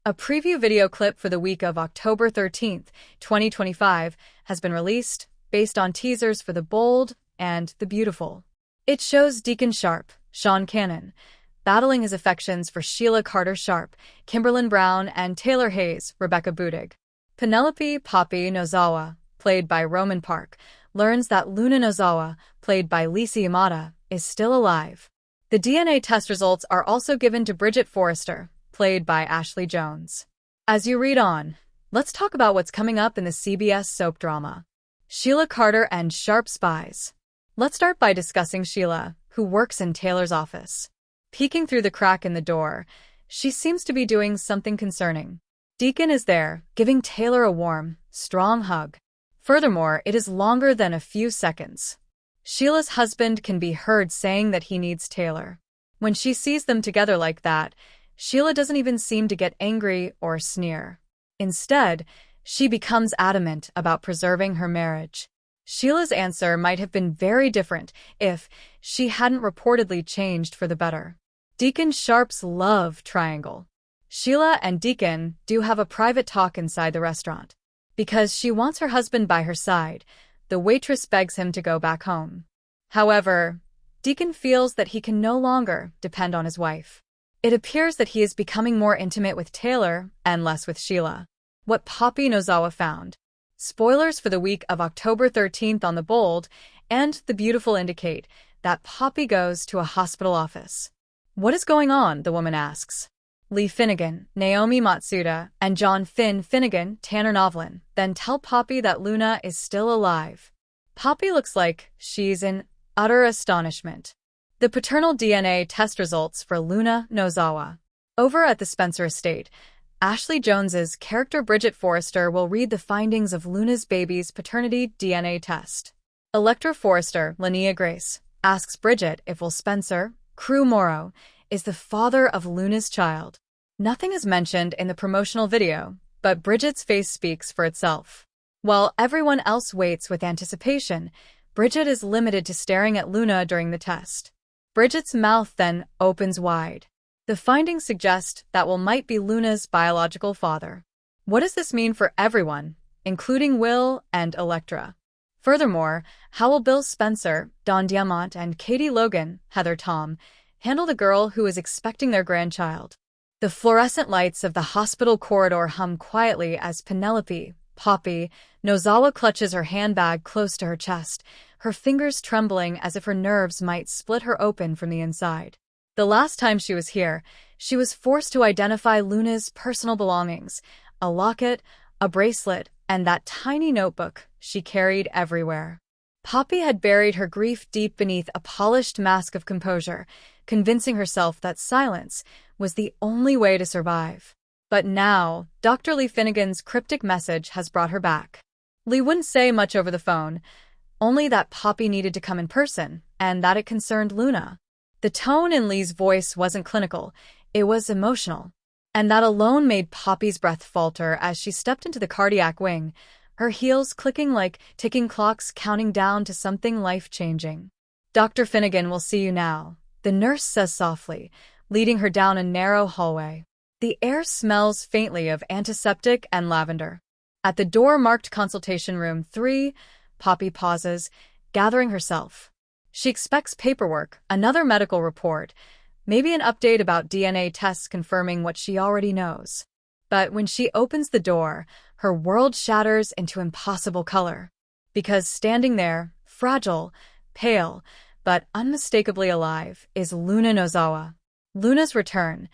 A preview video clip for the week of October 13th, 2025, has been released, based on teasers for The Bold and The Beautiful. It shows Deacon Sharp, Sean Cannon, battling his affections for Sheila Carter Sharp, Kimberlyn Brown, and Taylor Hayes, Rebecca Budig. Penelope Poppy Nozawa, played by Roman Park, learns that Luna Nozawa, played by Lisa Yamada, is still alive. The DNA test results are also given to Bridget Forrester, played by Ashley Jones. As you read on, let's talk about what's coming up in the CBS soap drama. Sheila Carter and Sharp Spies. Let's start by discussing Sheila, who works in Taylor's office. Peeking through the crack in the door, she seems to be doing something concerning. Deacon is there, giving Taylor a warm, strong hug. Furthermore, it is longer than a few seconds. Sheila's husband can be heard saying that he needs Taylor. When she sees them together like that, Sheila doesn't even seem to get angry or sneer. Instead, she becomes adamant about preserving her marriage. Sheila's answer might have been very different if she hadn't reportedly changed for the better. Deacon Sharp's love triangle. Sheila and Deacon do have a private talk inside the restaurant. Because she wants her husband by her side, the waitress begs him to go back home. However, Deacon feels that he can no longer depend on his wife. It appears that he is becoming more intimate with Taylor and less with Sheila. What Poppy Nozawa found. Spoilers for the week of October 13th on The Bold and The Beautiful indicate that Poppy goes to a hospital office. What is going on, the woman asks. Lee Finnegan, Naomi Matsuda, and John Finnegan, Tanner Novlin, then tell Poppy that Luna is still alive. Poppy looks like she's in utter astonishment. The paternal DNA test results for Luna Nozawa. Over at the Spencer estate, Ashley Jones's character Bridget Forrester will read the findings of Luna's baby's paternity DNA test. Electra Forrester, Linnea Grace, asks Bridget if Will Spencer, Crew Morrow, is the father of Luna's child. Nothing is mentioned in the promotional video, but Bridget's face speaks for itself. While everyone else waits with anticipation, Bridget is limited to staring at Luna during the test. Bridget's mouth then opens wide. The findings suggest that Will might be Luna's biological father. What does this mean for everyone, including Will and Electra? Furthermore, how will Bill Spencer, Don Diamont, and Katie Logan, Heather Tom, handle the girl who is expecting their grandchild? The fluorescent lights of the hospital corridor hum quietly as Penelope Poppy Nozawa clutches her handbag close to her chest, her fingers trembling as if her nerves might split her open from the inside. The last time she was here, she was forced to identify Luna's personal belongings, a locket, a bracelet, and that tiny notebook she carried everywhere. Poppy had buried her grief deep beneath a polished mask of composure, convincing herself that silence was the only way to survive. But now, Dr. Lee Finnegan's cryptic message has brought her back. Lee wouldn't say much over the phone, only that Poppy needed to come in person, and that it concerned Luna. The tone in Lee's voice wasn't clinical, it was emotional. And that alone made Poppy's breath falter as she stepped into the cardiac wing, her heels clicking like ticking clocks counting down to something life-changing. Dr. Finnegan will see you now, the nurse says softly, leading her down a narrow hallway. The air smells faintly of antiseptic and lavender. At the door marked Consultation Room 3, Poppy pauses, gathering herself. She expects paperwork, another medical report, maybe an update about DNA tests confirming what she already knows. But when she opens the door, her world shatters into impossible color. Because standing there, fragile, pale, but unmistakably alive, is Luna Nozawa. Luna's return,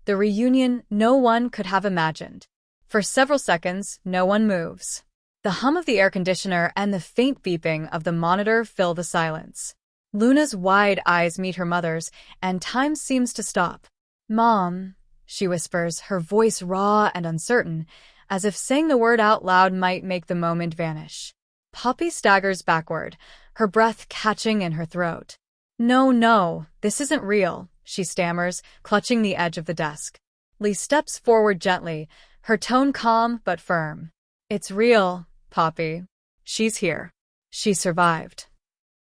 the reunion no one could have imagined. For several seconds, no one moves. The hum of the air conditioner and the faint beeping of the monitor fill the silence. Luna's wide eyes meet her mother's, and time seems to stop. "Mom," she whispers, her voice raw and uncertain, as if saying the word out loud might make the moment vanish. Poppy staggers backward, her breath catching in her throat. No, this isn't real," she stammers, clutching the edge of the desk. Lee steps forward gently, her tone calm but firm. "It's real, Poppy. She's here. She survived."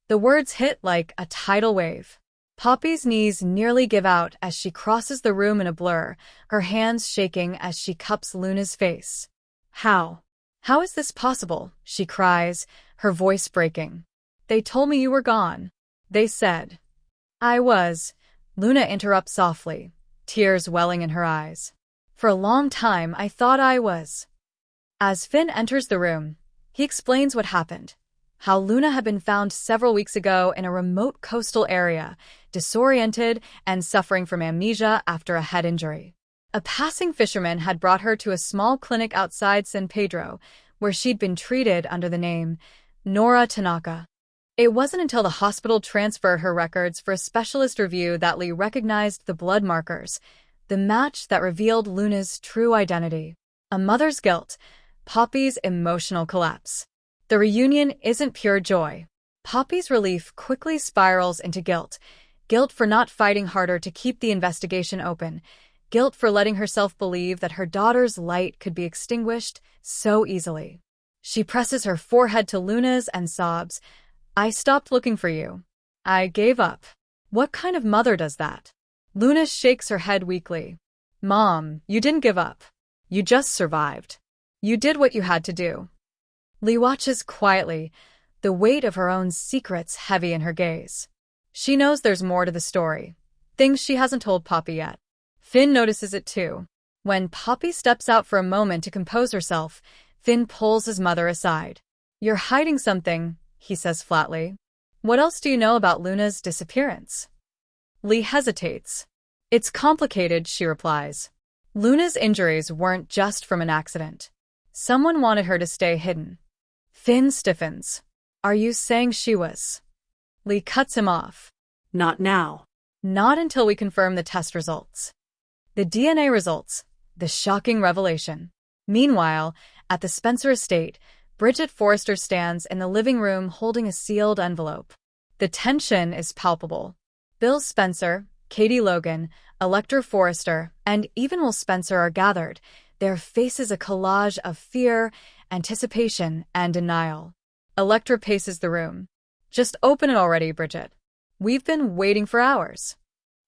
The words hit like a tidal wave. Poppy's knees nearly give out as she crosses the room in a blur, her hands shaking as she cups Luna's face. How? How is this possible? She cries, her voice breaking. They told me you were gone. They said. I was. Luna interrupts softly, tears welling in her eyes. For a long time I thought I was. As Finn enters the room, he explains what happened. How Luna had been found several weeks ago in a remote coastal area, disoriented and suffering from amnesia after a head injury. A passing fisherman had brought her to a small clinic outside San Pedro, where she'd been treated under the name Nora Tanaka. It wasn't until the hospital transferred her records for a specialist review that Lee recognized the blood markers, the match that revealed Luna's true identity. A mother's guilt, Poppy's emotional collapse. The reunion isn't pure joy. Poppy's relief quickly spirals into guilt. Guilt for not fighting harder to keep the investigation open. Guilt for letting herself believe that her daughter's light could be extinguished so easily. She presses her forehead to Luna's and sobs, I stopped looking for you. I gave up. What kind of mother does that? Luna shakes her head weakly. Mom, you didn't give up. You just survived. You did what you had to do. Lee watches quietly, the weight of her own secrets heavy in her gaze. She knows there's more to the story, things she hasn't told Poppy yet. Finn notices it too. When Poppy steps out for a moment to compose herself, Finn pulls his mother aside. You're hiding something, he says flatly. What else do you know about Luna's disappearance? Lee hesitates. It's complicated, she replies. Luna's injuries weren't just from an accident. Someone wanted her to stay hidden. Finn stiffens. Are you saying she was? Lee cuts him off. Not now. Not until we confirm the test results. The DNA results. The shocking revelation. Meanwhile, at the Spencer estate, Bridget Forrester stands in the living room holding a sealed envelope. The tension is palpable. Bill Spencer, Katie Logan, Electra Forrester, and even Will Spencer are gathered, their faces a collage of fear, anticipation, and denial. Electra paces the room. Just open it already, Bridget. We've been waiting for hours.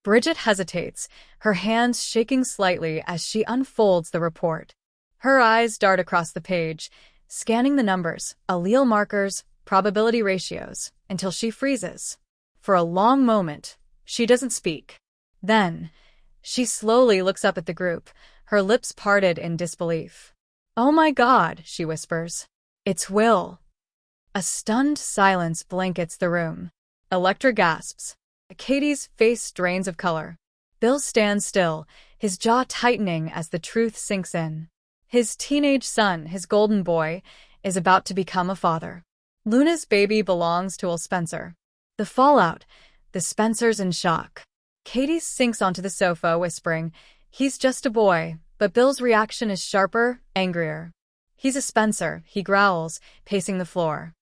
Bridget hesitates, her hands shaking slightly as she unfolds the report. Her eyes dart across the page, scanning the numbers, allele markers, probability ratios, until she freezes. For a long moment, she doesn't speak. Then, she slowly looks up at the group, her lips parted in disbelief. Oh my God, she whispers. It's Will. A stunned silence blankets the room. Electra gasps. Katie's face drains of color. Bill stands still, his jaw tightening as the truth sinks in. His teenage son, his golden boy, is about to become a father. Luna's baby belongs to Will Spencer. The fallout, the Spencers in shock. Katie sinks onto the sofa, whispering, he's just a boy, but Bill's reaction is sharper, angrier. He's a Spencer, he growls, pacing the floor.